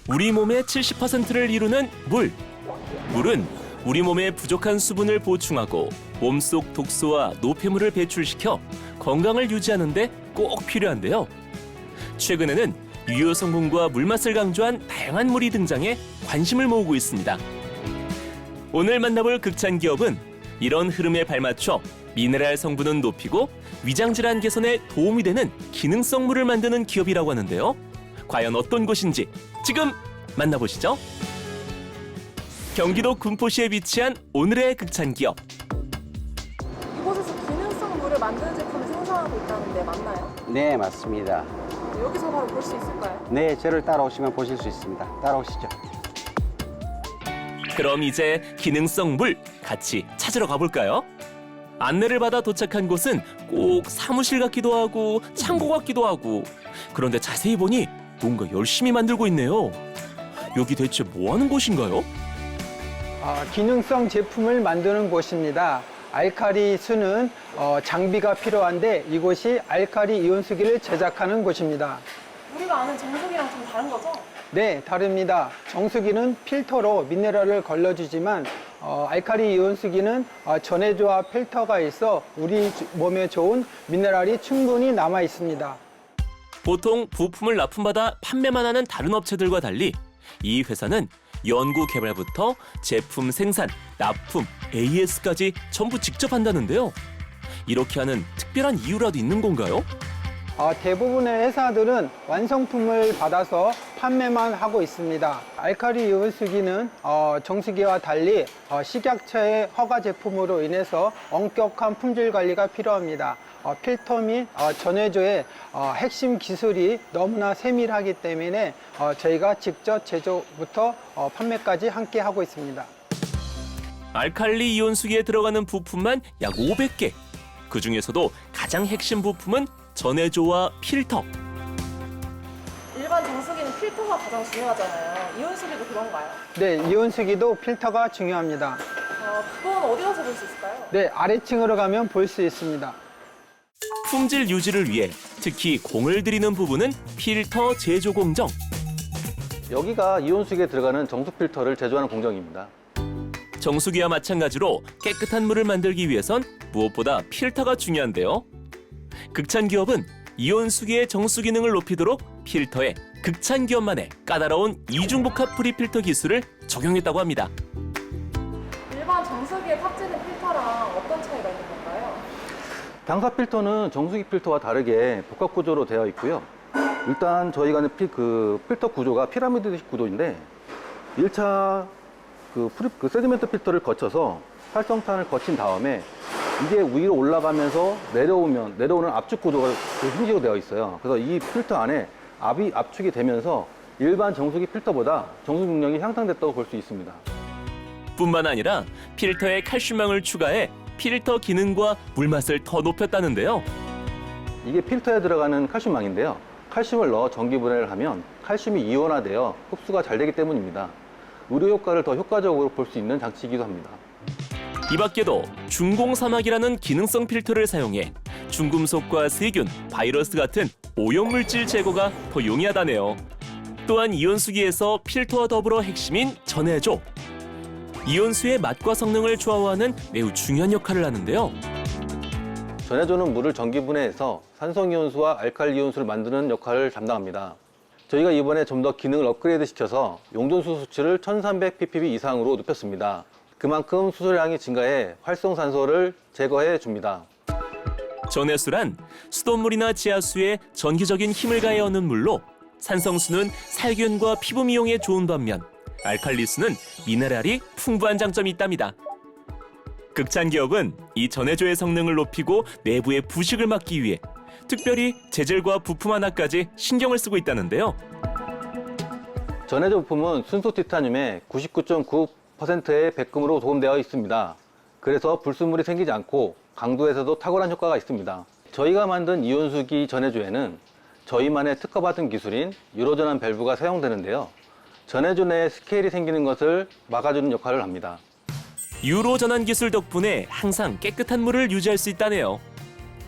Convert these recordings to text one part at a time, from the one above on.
우리 몸의 70%를 이루는 물. 물은 우리 몸의 부족한 수분을 보충하고 몸속 독소와 노폐물을 배출시켜 건강을 유지하는 데 꼭 필요한데요. 최근에는 유효 성분과 물맛을 강조한 다양한 물이 등장해 관심을 모으고 있습니다. 오늘 만나볼 극찬 기업은 이런 흐름에 발맞춰 미네랄 성분은 높이고 위장 질환 개선에 도움이 되는 기능성 물을 만드는 기업이라고 하는데요. 과연 어떤 곳인지 지금 만나보시죠. 경기도 군포시에 위치한 오늘의 극찬 기업. 이곳에서 기능성 물을 만드는 제품을 생산하고 있다는데 맞나요? 네, 맞습니다. 여기서 바로 볼 수 있을까요? 네, 저를 따라오시면 보실 수 있습니다. 따라오시죠. 그럼 이제 기능성 물 같이 찾으러 가볼까요? 안내를 받아 도착한 곳은 꼭 사무실 같기도 하고 창고 같기도 하고, 그런데 자세히 보니 뭔가 열심히 만들고 있네요. 여기 대체 뭐 하는 곳인가요? 기능성 제품을 만드는 곳입니다. 알칼리 수는 장비가 필요한데 이곳이 알칼리 이온수기를 제작하는 곳입니다. 우리가 아는 정수기랑 좀 다른 거죠? 네, 다릅니다. 정수기는 필터로 미네랄을 걸러주지만 알칼리 이온수기는 전해조와 필터가 있어 우리 몸에 좋은 미네랄이 충분히 남아 있습니다. 보통 부품을 납품받아 판매만 하는 다른 업체들과 달리 이 회사는 연구 개발부터 제품 생산, 납품, AS까지 전부 직접 한다는데요. 이렇게 하는 특별한 이유라도 있는 건가요? 대부분의 회사들은 완성품을 받아서 판매만 하고 있습니다. 알칼리 이온수기는 정수기와 달리 식약처의 허가 제품으로 인해서 엄격한 품질 관리가 필요합니다. 필터 및 전해조의 핵심 기술이 너무나 세밀하기 때문에 저희가 직접 제조부터 판매까지 함께 하고 있습니다. 알칼리 이온수기에 들어가는 부품만 약 500개. 그 중에서도 가장 핵심 부품은 전해조와 필터. 일반 정수기는 필터가 가장 중요하잖아요. 이온수기도 그런가요? 네, 이온수기도 필터가 중요합니다. 그건 어디 가서 볼 수 있을까요? 네, 아래층으로 가면 볼 수 있습니다. 품질 유지를 위해 특히 공을 들이는 부분은 필터 제조 공정. 여기가 이온수기에 들어가는 정수 필터를 제조하는 공정입니다. 정수기와 마찬가지로 깨끗한 물을 만들기 위해선 무엇보다 필터가 중요한데요. 극찬 기업은 이온수기의 정수 기능을 높이도록 필터에 극찬 기업만의 까다로운 이중복합 프리필터 기술을 적용했다고 합니다. 일반 정수기에 탑재된 필터랑 어떤 차이가 있는 건가요? 당사 필터는 정수기 필터와 다르게 복합 구조로 되어 있고요. 일단 저희가 하는 필터 구조가 피라미드식 구조인데 1차 세디멘트 필터를 거쳐서 활성탄을 거친 다음에 이게 위로 올라가면서 내려오는 압축 구조가 그 형식으로 되어 있어요. 그래서 이 필터 안에 압이 압축이 되면서 일반 정수기 필터보다 정수 능력이 향상됐다고 볼 수 있습니다. 뿐만 아니라 필터에 칼슘망을 추가해 필터 기능과 물맛을 더 높였다는데요. 이게 필터에 들어가는 칼슘망인데요. 칼슘을 넣어 전기 분해를 하면 칼슘이 이온화되어 흡수가 잘 되기 때문입니다. 의료 효과를 더 효과적으로 볼 수 있는 장치이기도 합니다. 이 밖에도 중공사막이라는 기능성 필터를 사용해 중금속과 세균, 바이러스 같은 오염물질 제거가 더 용이하다네요. 또한 이온수기에서 필터와 더불어 핵심인 전해조. 이온수의 맛과 성능을 좌우하는 매우 중요한 역할을 하는데요. 전해조는 물을 전기 분해해서 산성이온수와 알칼리이온수를 만드는 역할을 담당합니다. 저희가 이번에 좀 더 기능을 업그레이드 시켜서 용존수 수치를 1300 ppb 이상으로 높였습니다. 그만큼 수소량이 증가해 활성산소를 제거해 줍니다. 전해수란 수돗물이나 지하수에 전기적인 힘을 가해 얻는 물로 산성수는 살균과 피부 미용에 좋은 반면 알칼리수는 미네랄이 풍부한 장점이 있답니다. 극찬 기업은 이 전해조의 성능을 높이고 내부의 부식을 막기 위해 특별히 재질과 부품 하나까지 신경을 쓰고 있다는데요. 전해조 부품은 순소 티타늄의 99.9%의 백금으로 도금되어 있습니다. 그래서 불순물이 생기지 않고 강도에서도 탁월한 효과가 있습니다. 저희가 만든 이온수기 전해조에는 저희만의 특허받은 기술인 유로전환 밸브가 사용되는데요. 전해조 내에 스케일이 생기는 것을 막아주는 역할을 합니다. 유로 전환 기술 덕분에 항상 깨끗한 물을 유지할 수 있다네요.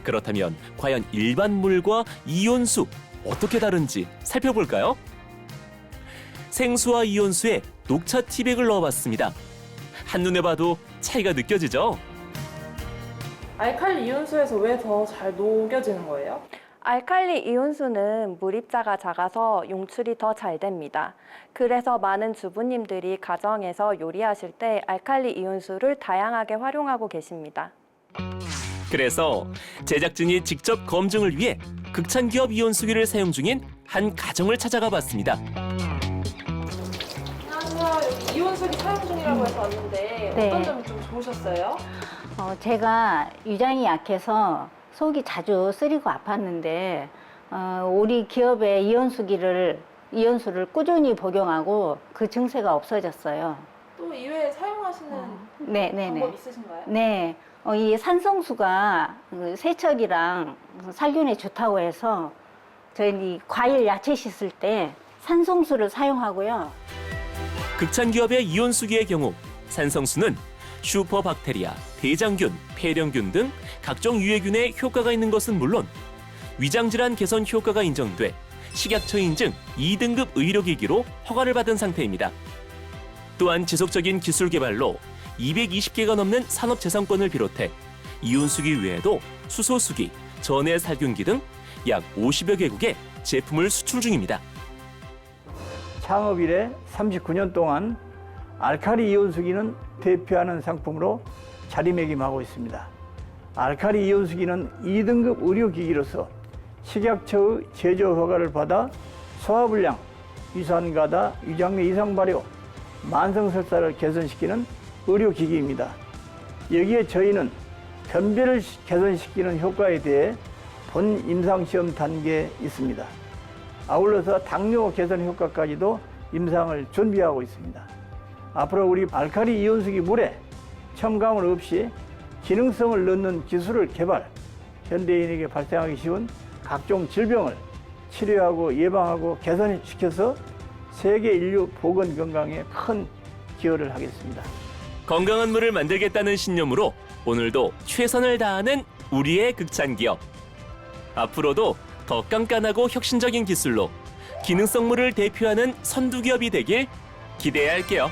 그렇다면 과연 일반 물과 이온수 어떻게 다른지 살펴볼까요? 생수와 이온수에 녹차 티백을 넣어봤습니다. 한눈에 봐도 차이가 느껴지죠? 알칼리 이온수에서 왜 더 잘 녹여지는 거예요? 알칼리 이온수는 물입자가 작아서 용출이 더 잘 됩니다. 그래서 많은 주부님들이 가정에서 요리하실 때 알칼리 이온수를 다양하게 활용하고 계십니다. 그래서 제작진이 직접 검증을 위해 극찬기업 이온수기를 사용 중인 한 가정을 찾아가 봤습니다. 안녕하세요. 여기 이온수기 사용 중이라고 해서 왔는데 네. 어떤 점이 좀 좋으셨어요? 제가 위장이 약해서 속이 자주 쓰리고 아팠는데 우리 기업의 이온수를 꾸준히 복용하고 그 증세가 없어졌어요. 또 이외에 사용하시는 네네네. 방법 있으신가요? 네, 이 산성수가 그 세척이랑 살균에 좋다고 해서 저희 과일 야채 씻을 때 산성수를 사용하고요. 극찬기업의 이온수기의 경우 산성수는 슈퍼박테리아, 대장균, 폐렴균 등 각종 유해균에 효과가 있는 것은 물론 위장질환 개선 효과가 인정돼 식약처 인증 2등급 의료기기로 허가를 받은 상태입니다. 또한 지속적인 기술 개발로 220개가 넘는 산업재산권을 비롯해 이온수기 외에도 수소수기, 전해살균기 등 약 50여 개국에 제품을 수출 중입니다. 창업 이래 39년 동안 알칼리 이온수기는 대표하는 상품으로 자리매김하고 있습니다. 알칼리 이온수기는 2등급 의료기기로서 식약처의 제조 허가를 받아 소화불량, 위산가다, 위장내 이상 발효, 만성설사를 개선시키는 의료기기입니다. 여기에 저희는 변비를 개선시키는 효과에 대해 본 임상시험 단계에 있습니다. 아울러서 당뇨 개선 효과까지도 임상을 준비하고 있습니다. 앞으로 우리 알칼리 이온수기 물에 첨가물 없이 기능성을 넣는 기술을 개발, 현대인에게 발생하기 쉬운 각종 질병을 치료하고 예방하고 개선시켜서 세계 인류 보건 건강에 큰 기여를 하겠습니다. 건강한 물을 만들겠다는 신념으로 오늘도 최선을 다하는 우리의 극찬기업. 앞으로도 더 깐깐하고 혁신적인 기술로 기능성 물을 대표하는 선두기업이 되길 기대할게요.